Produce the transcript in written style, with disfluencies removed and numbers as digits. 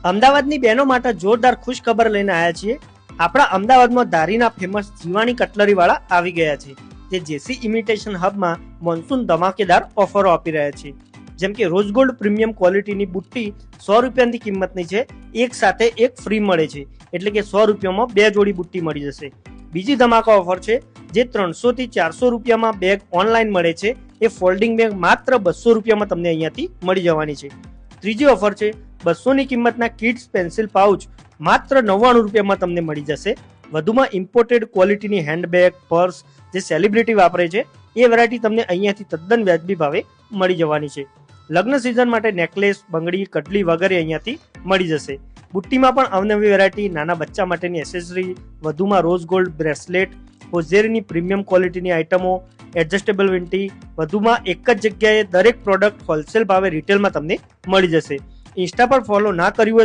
અમદાવાદની બહેનો માટે જોરદાર ખુશ ખબર લઈને આવ્યા છીએ। આપણા અમદાવાદમાં ધારીના ફેમસ જીવાણી કટલરી વાળા આવી ગયા છે, જે જેસી ઇમિટેશન હબમાં મોન્સૂન ધમાકેદાર ઓફરો આપી રહ્યા છે। જેમ કે રોઝ ગોલ્ડ પ્રીમિયમ ક્વોલિટીની બુટ્ટી 100 રૂપિયાની કિંમતની છે, એક સાથે એક ફ્રી મળે છે, એટલે કે 100 રૂપિયામાં 2 જોડી બુટ્ટી મળી જશે। બીજી ધમાકા ઓફર છે, જે 300 થી 400 રૂપિયામાં બેગ ઓનલાઈન મળે છે, એ ફોલ્ડિંગ બેગ માત્ર 200 રૂપિયામાં તમને અહીંયાથી મળી જવાની છે। ત્રીજી ઓફર છે, 200 ની કિંમતના કિડ્સ પેન્સિલ પાઉચ માત્ર 99 રૂપિયામાં તમને મળી જશે। વધુમાં ઇમ્પોર્ટેડ ક્વોલિટીની હેન્ડબેગ, પર્સ જે સેલિબ્રિટી વાપરે છે, એ વેરાયટી તમને અહીંયાથી તદ્દન વ્યાજબી ભાવે મળી જવાની છે। લગ્ન સિઝન માટે નેકલેસ, બંગડી, કટલી વગેરે અહીંયાથી મળી જશે। બુટ્ટીમાં પણ અવનવી વેરાયટી, નાના બચ્ચા માટેની એસેસરી, વધુમાં રોઝ ગોલ્ડ બ્રેસલેટ, હોઝેરીની પ્રીમિયમ ક્વોલિટીની આઇટમો, એડજસ્ટેબલ વીંટી, વધુમાં એક જ જગ્યાએ દરેક પ્રોડક્ટ હોલસેલ ભાવે રિટેલમાં તમને મળી જશે। ઇન્સ્ટા પર ફોલો ના કર્યું હોય તો